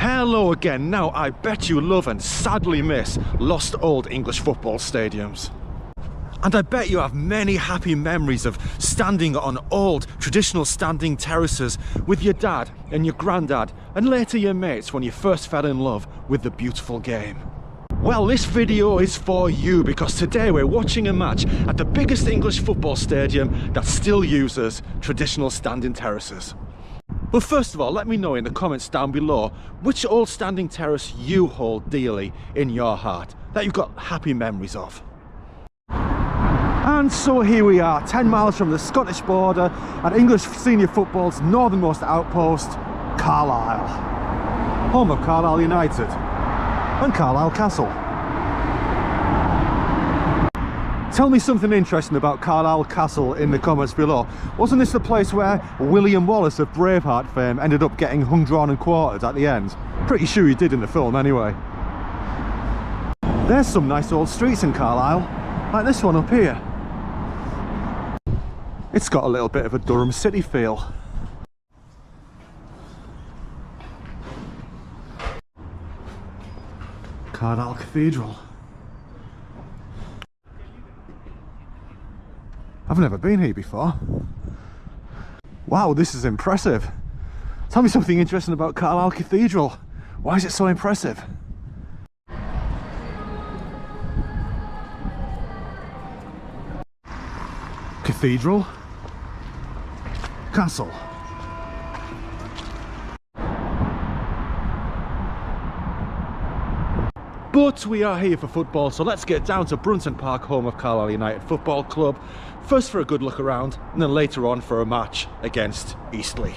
Hello again. Now, I bet you love and sadly miss lost old English football stadiums. And I bet you have many happy memories of standing on old traditional standing terraces with your dad and your granddad and later your mates when you first fell in love with the beautiful game. Well, this video is for you because today we're watching a match at the biggest English football stadium that still uses traditional standing terraces. But first of all, let me know in the comments down below which old standing terrace you hold dearly in your heart, that you've got happy memories of. And so here we are, 10 miles from the Scottish border at English senior football's northernmost outpost, Carlisle. Home of Carlisle United and Carlisle Castle. Tell me something interesting about Carlisle Castle in the comments below. Wasn't this the place where William Wallace of Braveheart fame ended up getting hung, drawn and quartered at the end? Pretty sure he did in the film anyway. There's some nice old streets in Carlisle, like this one up here. It's got a little bit of a Durham city feel. Carlisle Cathedral. I've never been here before. Wow, this is impressive. Tell me something interesting about Carlisle Cathedral. Why is it so impressive? Cathedral. Castle. But we are here for football, so let's get down to Brunton Park, home of Carlisle United Football Club. First for a good look around, and then later on for a match against Eastleigh.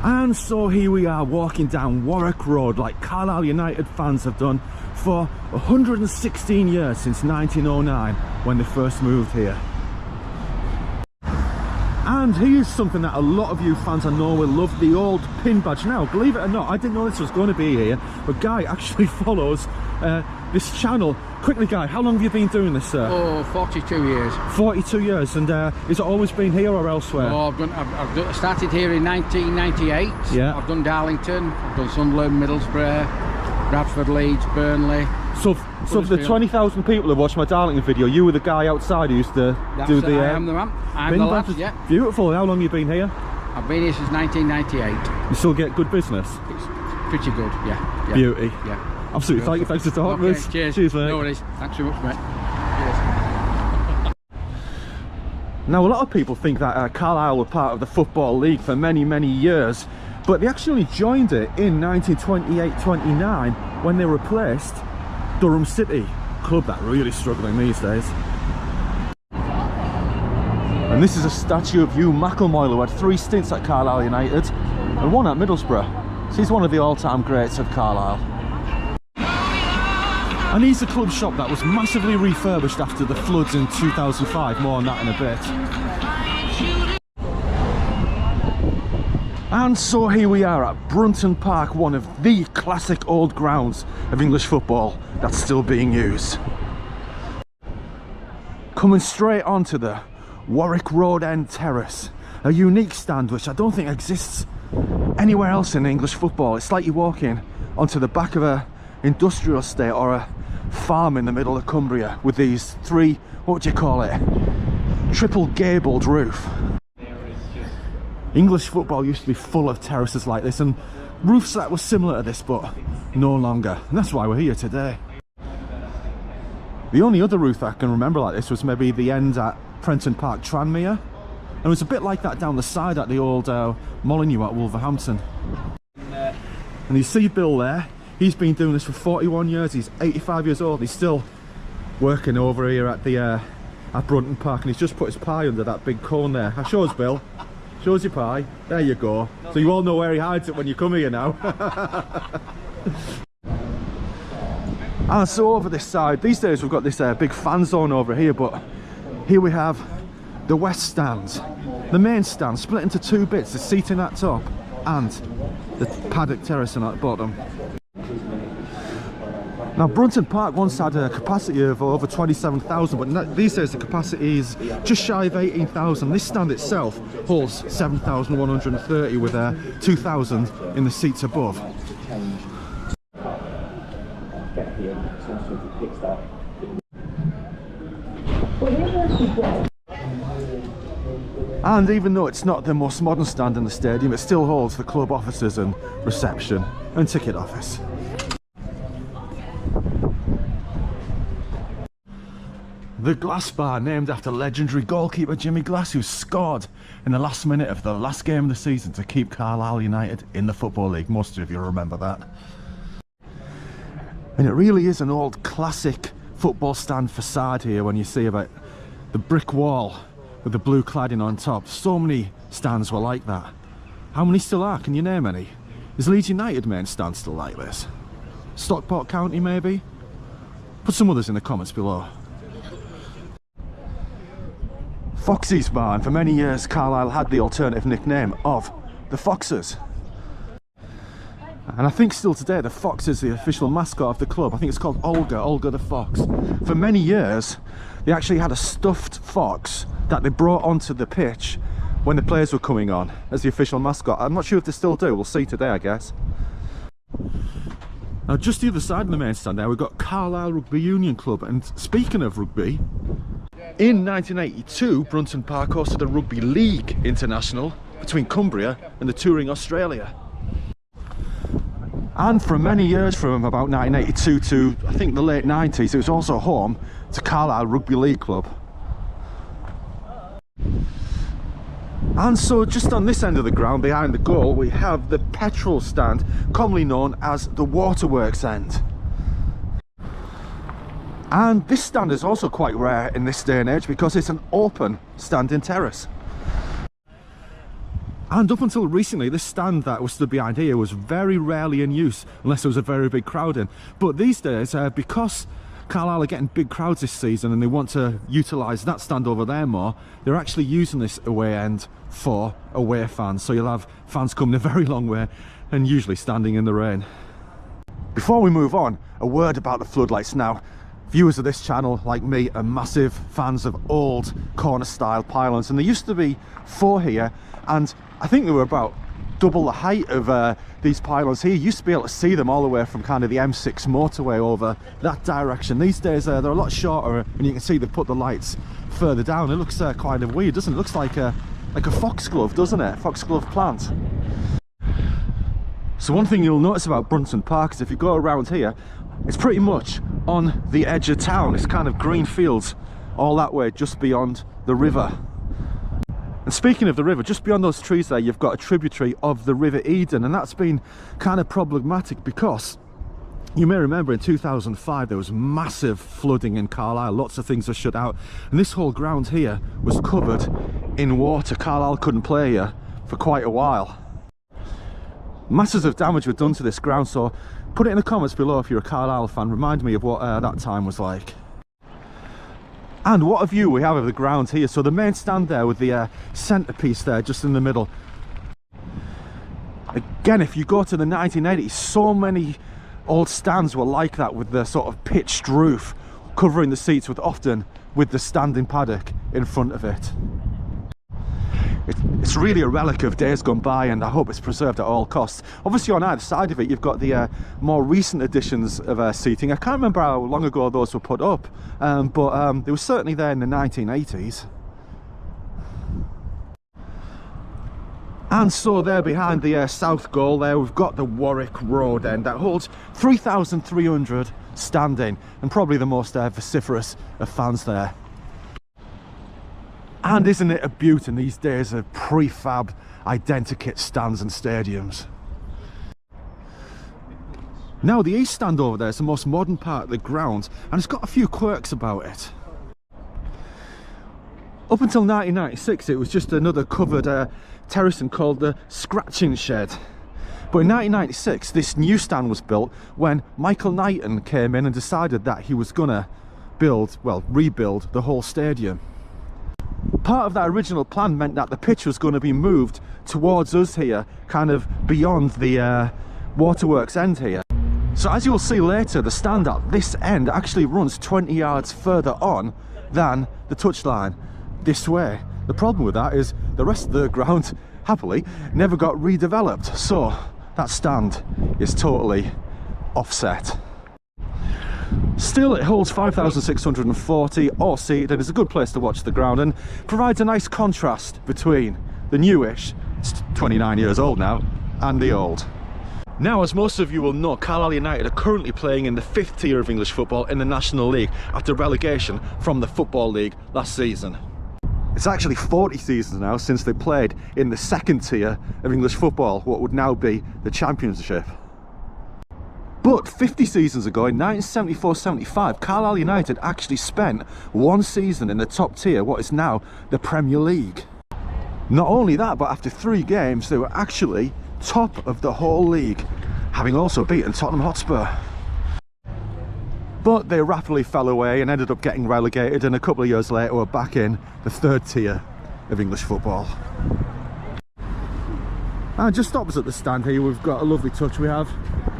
And so here we are walking down Warwick Road like Carlisle United fans have done for 116 years, since 1909 when they first moved here. And here's something that a lot of you fans I know will love, the old pin badge. Now, believe it or not, I didn't know this was going to be here, but Guy actually follows this channel. Quickly, Guy, how long have you been doing this, sir? Oh, 42 years. 42 years, and has it always been here or elsewhere? Oh, I've started here in 1998. Yeah. I've done Darlington, I've done Sunderland, Middlesbrough, Bradford, Leeds, Burnley. So for the 20,000 people who watched my Darlington video, you were the guy outside who used to do the... I am the man. I'm the lad, yeah. Beautiful. How long have you been here? I've been here since 1998. You still get good business? It's pretty good, yeah. Beauty. Yeah. Absolutely. Thank you. Thanks for talking with us. Cheers. Cheers, mate. No worries. Thanks very much, mate. Cheers. Now, a lot of people think that Carlisle were part of the Football League for many, many years, but they actually joined it in 1928-29 when they replaced Durham City, a club that really struggling these days. And this is a statue of Hugh McElmoyle, who had 3 stints at Carlisle United and 1 at Middlesbrough. So he's one of the all-time greats of Carlisle. And he's a club shop that was massively refurbished after the floods in 2005, more on that in a bit. And so here we are at Brunton Park, one of the classic old grounds of English football that's still being used. Coming straight onto the Warwick Road End Terrace, a unique stand which I don't think exists anywhere else in English football. It's like you're walking onto the back of a industrial estate or a farm in the middle of Cumbria with these 3, what would you call it, triple gabled roof. English football used to be full of terraces like this and roofs that were similar to this, but no longer, and that's why we're here today. The only other roof I can remember like this was maybe the end at Brunton Park Tranmere, and it was a bit like that down the side at the old Molyneux at Wolverhampton. And you see Bill there, he's been doing this for 41 years, he's 85 years old, he's still working over here at the at Brunton Park, and he's just put his pie under that big cone there. I shows Bill, shows your pie, there you go. So you all know where he hides it when you come here now. And so over this side, these days we've got this big fan zone over here, but here we have the west stand, the main stand split into 2 bits, the seating at top and the paddock terrace at the bottom. Now, Brunton Park once had a capacity of over 27,000, but these days the capacity is just shy of 18,000. This stand itself holds 7,130 with 2,000 in the seats above. And even though it's not the most modern stand in the stadium, it still holds the club offices and reception and ticket office. The Glass Bar, named after legendary goalkeeper Jimmy Glass, who scored in the last minute of the last game of the season to keep Carlisle United in the Football League. Most of you remember that. And it really is an old classic football stand facade here when you see about the brick wall with the blue cladding on top. So many stands were like that. How many still are? Can you name any? Is Leeds United main stand still like this? Stockport County maybe? Put some others in the comments below. Foxy's Bar, and for many years Carlisle had the alternative nickname of the Foxes. And I think still today the fox is the official mascot of the club. I think it's called Olga the Fox. For many years they actually had a stuffed fox that they brought onto the pitch when the players were coming on as the official mascot. I'm not sure if they still do, we'll see today I guess. Now just the other side of the main stand there we've got Carlisle Rugby Union Club, and speaking of rugby, in 1982 Brunton Park hosted a Rugby League international between Cumbria and the touring Australia. And for many years, from about 1982 to I think the late 90s, it was also home to Carlisle Rugby League Club. And so just on this end of the ground behind the goal we have the petrol stand, commonly known as the waterworks end. And this stand is also quite rare in this day and age because it's an open standing terrace. And up until recently this stand that was stood behind here was very rarely in use unless there was a very big crowd in. But these days, because Carlisle are getting big crowds this season and they want to utilise that stand over there more, they're actually using this away end for away fans. So you'll have fans coming a very long way and usually standing in the rain. Before we move on, a word about the floodlights. Now, viewers of this channel, like me, are massive fans of old corner style pylons, and there used to be 4 here, and I think they were about double the height of these pylons here. You used to be able to see them all the way from kind of the M6 motorway over that direction. These days they're a lot shorter, and you can see they've put the lights further down. It looks kind of weird, doesn't it? It looks like a foxglove, doesn't it? Foxglove plant. So one thing you'll notice about Brunton Park is if you go around here, it's pretty much on the edge of town. It's kind of green fields all that way just beyond the river. And speaking of the river, just beyond those trees there you've got a tributary of the River Eden, and that's been kind of problematic because you may remember in 2005 there was massive flooding in Carlisle. Lots of things were shut out and this whole ground here was covered in water. Carlisle couldn't play here for quite a while. Masses of damage were done to this ground, so put it in the comments below if you're a Carlisle fan. Remind me of what that time was like. And what a view we have of the ground here. So the main stand there with the centrepiece there just in the middle. Again, if you go to the 1980s, so many old stands were like that, with the sort of pitched roof covering the seats, often with the standing paddock in front of it. It's really a relic of days gone by, and I hope it's preserved at all costs. Obviously on either side of it you've got the more recent additions of seating. I can't remember how long ago those were put up, but they were certainly there in the 1980s. And so there behind the south goal there we've got the Warwick Road end that holds 3,300 standing, and probably the most vociferous of fans there. And isn't it a beauty in these days of prefab identikit stands and stadiums? Now the east stand over there is the most modern part of the ground, and it's got a few quirks about it. Up until 1996 it was just another covered terracing called the Scratching Shed. But in 1996 this new stand was built when Michael Knighton came in and decided that he was gonna rebuild the whole stadium. Part of that original plan meant that the pitch was going to be moved towards us here, kind of beyond the waterworks end here. So as you'll see later, the stand at this end actually runs 20 yards further on than the touchline this way. The problem with that is the rest of the ground, happily, never got redeveloped, so that stand is totally offset. Still, it holds 5,640 all seated and is a good place to watch the ground and provides a nice contrast between the newish, it's 29 years old now, and the old. Now, as most of you will know, Carlisle United are currently playing in the 5th tier of English football in the National League after relegation from the Football League last season. It's actually 40 seasons now since they played in the 2nd tier of English football, what would now be the Championship. But 50 seasons ago, in 1974-75, Carlisle United actually spent one season in the top tier, what is now the Premier League. Not only that, but after 3 games, they were actually top of the whole league, having also beaten Tottenham Hotspur. But they rapidly fell away and ended up getting relegated, and a couple of years later were back in the 3rd tier of English football. And just opposite the stand here, we've got a lovely touch. We have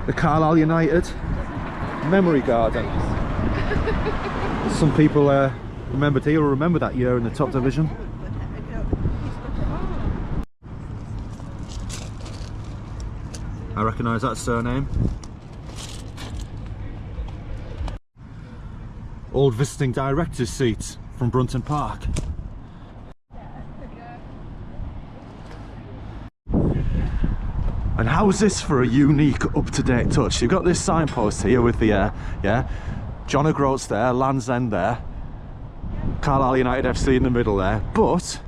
the Carlisle United Memory Garden. Some people remembered here will remember that year in the top division. I recognise that surname. Old visiting director's seats from Brunton Park. And how is this for a unique, up-to-date touch? You've got this signpost here with the, John O'Groats there, Land's End there, Carlisle United FC in the middle there, but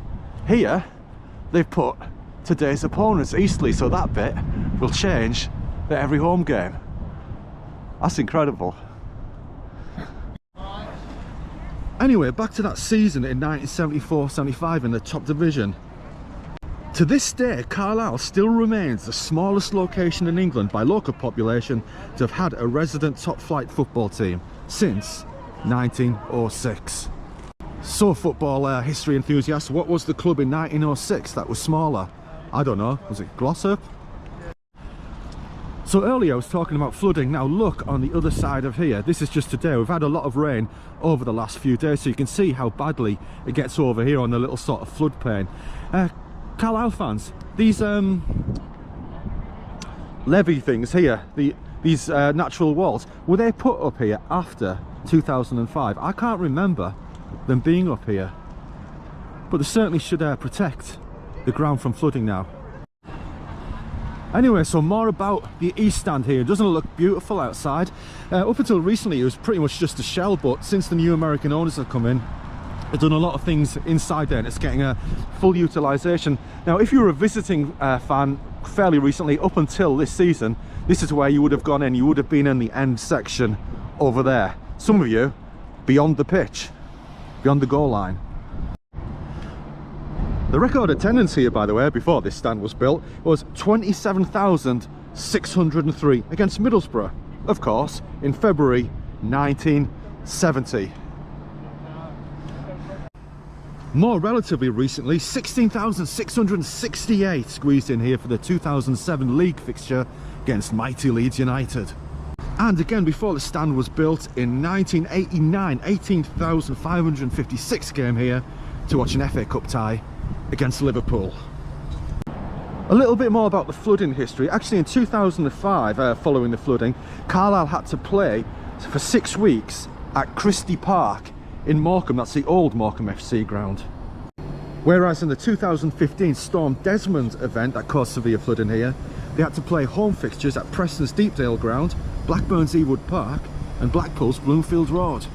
here they've put today's opponents, Eastleigh, so that bit will change at every home game. That's incredible. Anyway, back to that season in 1974-75 in the top division. To this day, Carlisle still remains the smallest location in England by local population to have had a resident top flight football team since 1906. So football history enthusiasts, what was the club in 1906 that was smaller? I don't know, was it Glossop? So earlier I was talking about flooding. Now look on the other side of here. This is just today. We've had a lot of rain over the last few days, so you can see how badly it gets over here on the little sort of floodplain. Carlisle fans, these levee things here, these natural walls, were they put up here after 2005? I can't remember them being up here, but they certainly should protect the ground from flooding now. Anyway, so more about the east stand here. Doesn't it look beautiful outside? Up until recently it was pretty much just a shell, but since the new American owners have come in, they've done a lot of things inside there and it's getting a full utilisation. Now if you were a visiting fan fairly recently, up until this season, this is where you would have gone in. You would have been in the end section over there. Some of you beyond the pitch, beyond the goal line. The record attendance here, by the way, before this stand was built, was 27,603 against Middlesbrough, of course, in February 1970. More relatively recently, 16,668 squeezed in here for the 2007 league fixture against mighty Leeds United. And again, before the stand was built in 1989, 18,556 came here to watch an FA Cup tie against Liverpool. A little bit more about the flooding history. Actually in 2005, following the flooding, Carlisle had to play for 6 weeks at Christie Park in Morecambe. That's the old Morecambe FC ground. Whereas in the 2015 Storm Desmond event that caused severe flooding here, they had to play home fixtures at Preston's Deepdale ground, Blackburn's Ewood Park and Blackpool's Bloomfield Road.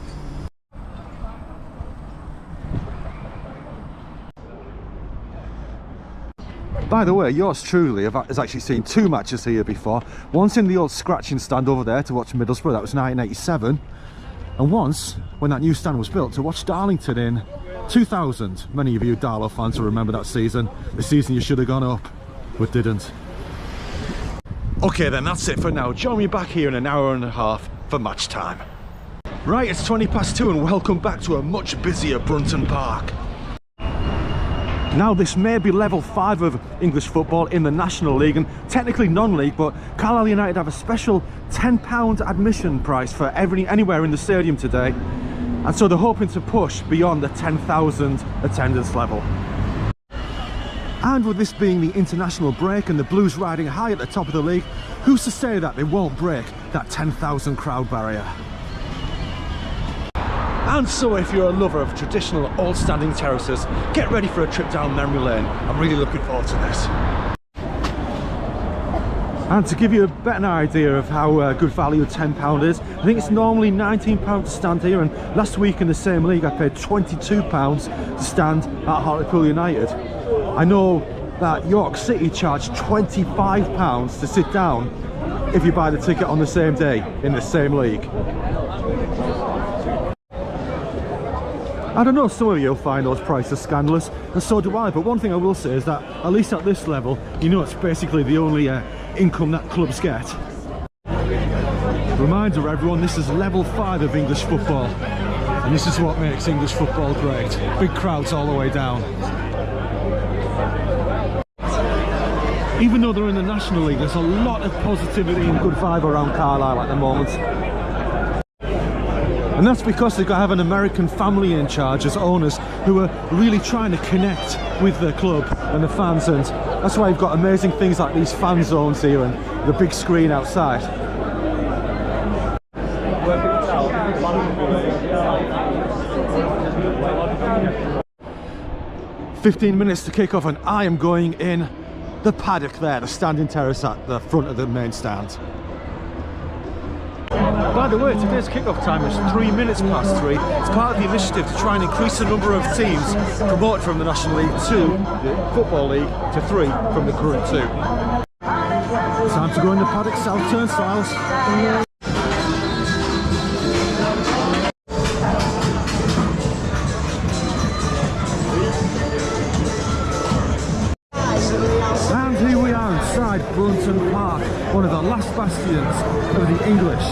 By the way, yours truly has actually seen 2 matches here before. Once in the old scratching stand over there to watch Middlesbrough, that was 1987. And once, when that new stand was built, to watch Darlington in 2000. Many of you Darlow fans will remember that season. The season you should have gone up, but didn't. Okay then, that's it for now. Join me back here in an hour and a half for match time. Right, it's 2:20 and welcome back to a much busier Brunton Park. Now this may be level 5 of English football in the National League and technically non-league, but Carlisle United have a special £10 admission price for anywhere in the stadium today, and so they're hoping to push beyond the 10,000 attendance level. And with this being the international break and the Blues riding high at the top of the league, who's to say that they won't break that 10,000 crowd barrier? And so if you're a lover of traditional old standing terraces, get ready for a trip down memory lane. I'm really looking forward to this. And to give you a better idea of how good value £10 is, I think it's normally £19 to stand here, and last week in the same league I paid £22 to stand at Carlisle United. I know that York City charge £25 to sit down if you buy the ticket on the same day in the same league. I don't know, some of you will find those prices scandalous, and so do I, but one thing I will say is that, at least at this level, you know it's basically the only income that clubs get. Reminder everyone, this is level 5 of English football, and this is what makes English football great. Big crowds all the way down. Even though they're in the National League, there's a lot of positivity and good vibe around Carlisle at the moment. And that's because they've got to have an American family in charge as owners who are really trying to connect with the club and the fans, and that's why you've got amazing things like these fan zones here and the big screen outside. 15 minutes to kick off, and I am going in the paddock there, the standing terrace at the front of the main stand. By the way, today's kick-off time is 3 minutes past 3. It's part of the initiative to try and increase the number of teams promoted from the National League 2, the Football League, to 3 from the current 2. Time to go in the paddock south turnstiles. And here we are inside Brunton Park, one of the last bastions of the English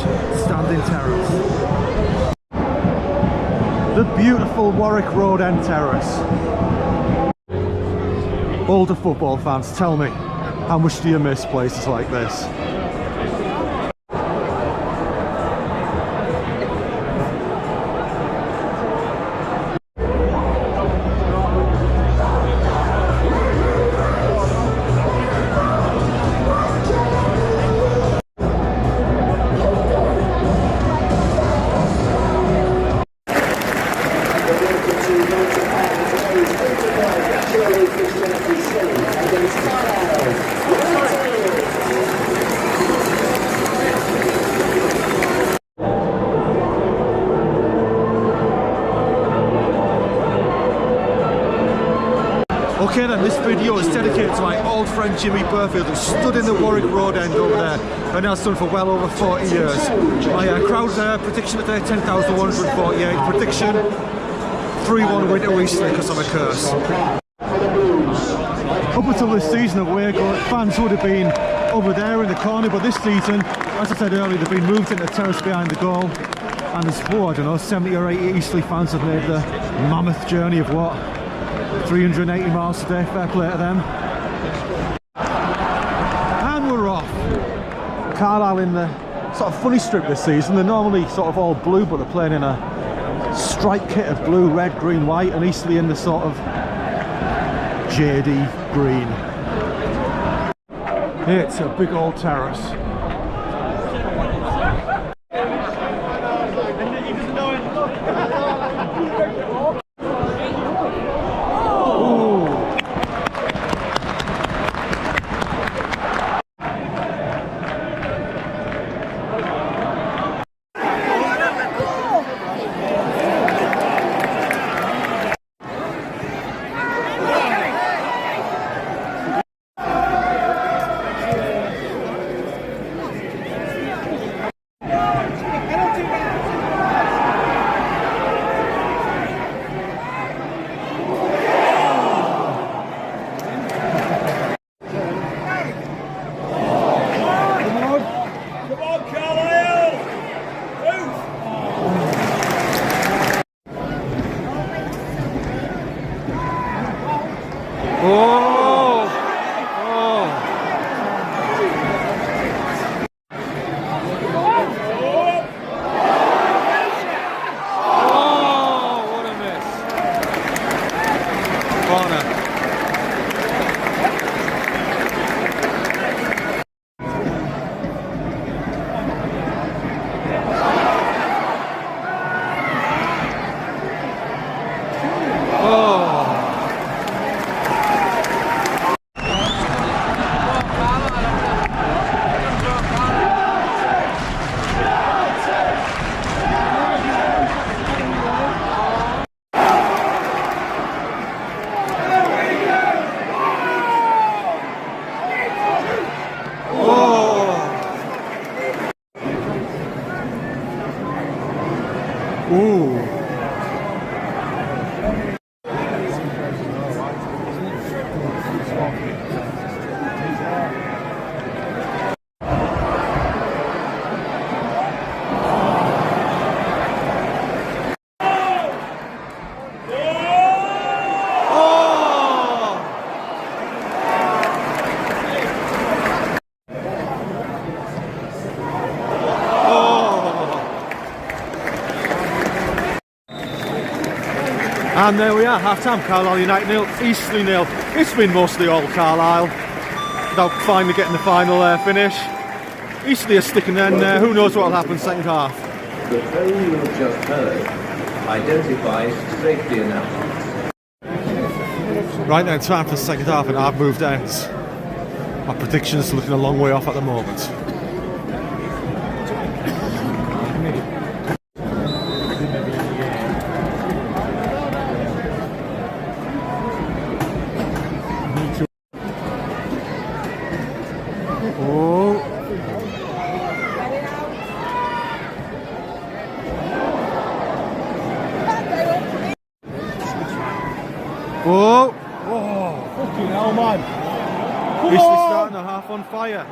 standing terrace. The beautiful Warwick Road End terrace. Older football fans, tell me, how much do you miss places like this? Okay then, this video is dedicated to my old friend Jimmy Burfield, who stood in the Warwick Road End over there, and now stood for well over 40 years. My crowd prediction today, 10,148. Prediction, 3-1 win to Eastleigh because of a curse. Up until this season away, fans would have been over there in the corner, but this season, as I said earlier, they've been moved into the terrace behind the goal, and there's, I don't know, 70 or 80 Eastleigh fans have made the mammoth journey of what? 380 miles today, fair play to them. And we're off. Carlisle in the sort of funny strip this season. They're normally sort of all blue, but they're playing in a striped kit of blue, red, green, white, and Eastleigh in the sort of jadey green. It's a big old terrace. And there we are, half-time, Carlisle United 0, Eastleigh 0. It's been mostly all Carlisle, without finally getting the final finish. Eastleigh are sticking in, who knows what will happen second half. The phone you have just heard identifies safety announcements. Right now, time for the second half and I've moved ends. My predictions are looking a long way off at the moment. Oh! Oh, fucking hell, man. Come Eastleigh on! starting the half on fire.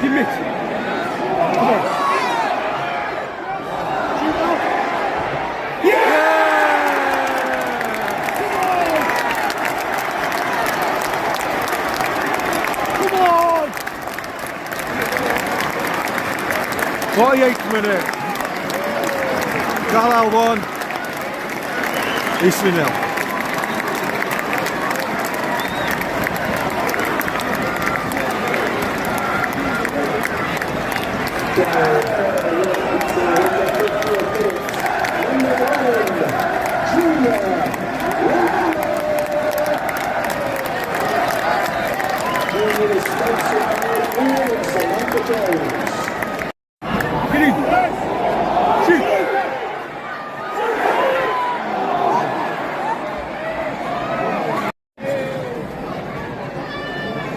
Give it. Come on. Come on! 48th minute. Carlisle 1, Eastleigh 0.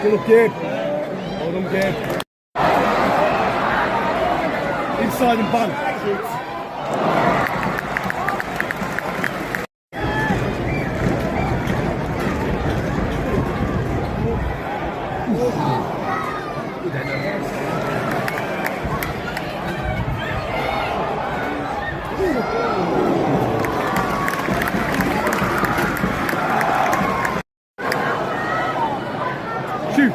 Good up, Gabe. Well done, Gabe. Inside and bang. Shoot. Shoot!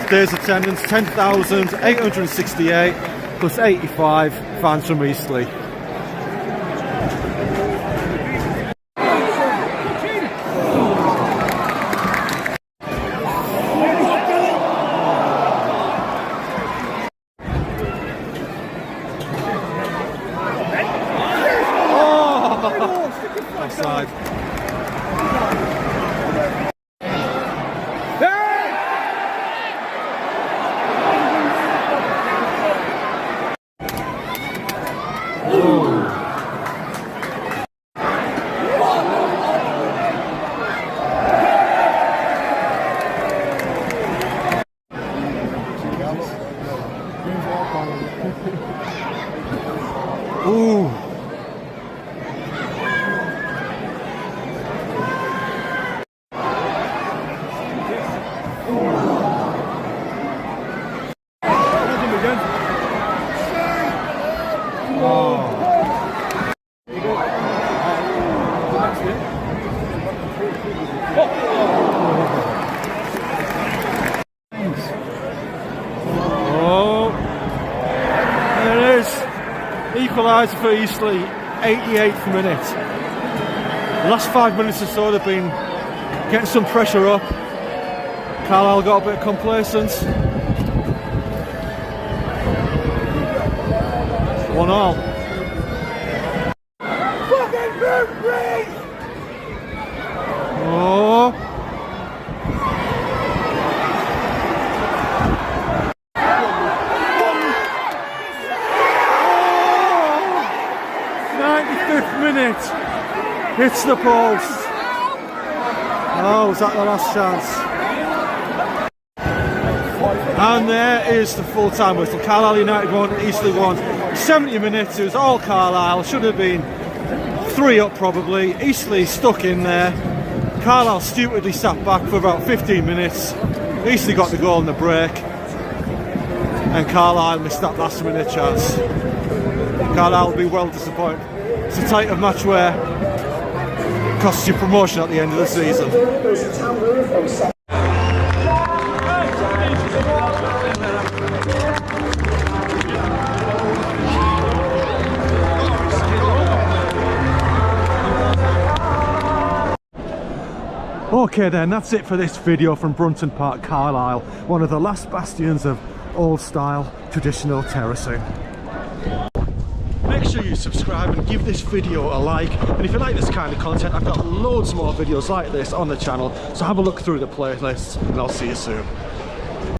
Today's attendance 10,868 plus 85 fans from Eastleigh. Offside. Ooh. Oh, there it is. Equaliser for Eastleigh, 88th minute. The last 5 minutes or so they've been getting some pressure up. Carlisle got a bit complacent. 1-1. Oh. Minute hits the post. Oh, was that the last chance? And there is the full-time whistle. Carlisle United 1, Eastleigh 1. 70 minutes, it was all Carlisle. Should have been 3 up probably. Eastleigh stuck in there. Carlisle stupidly sat back for about 15 minutes. Eastleigh got the goal in the break. And Carlisle missed that last minute chance. Carlisle will be well disappointed. It's the type of match where it costs you promotion at the end of the season. Okay then, that's it for this video from Brunton Park, Carlisle, one of the last bastions of old style traditional terracing. Make sure you subscribe and give this video a like, and if you like this kind of content, I've got loads more videos like this on the channel, so have a look through the playlist and I'll see you soon.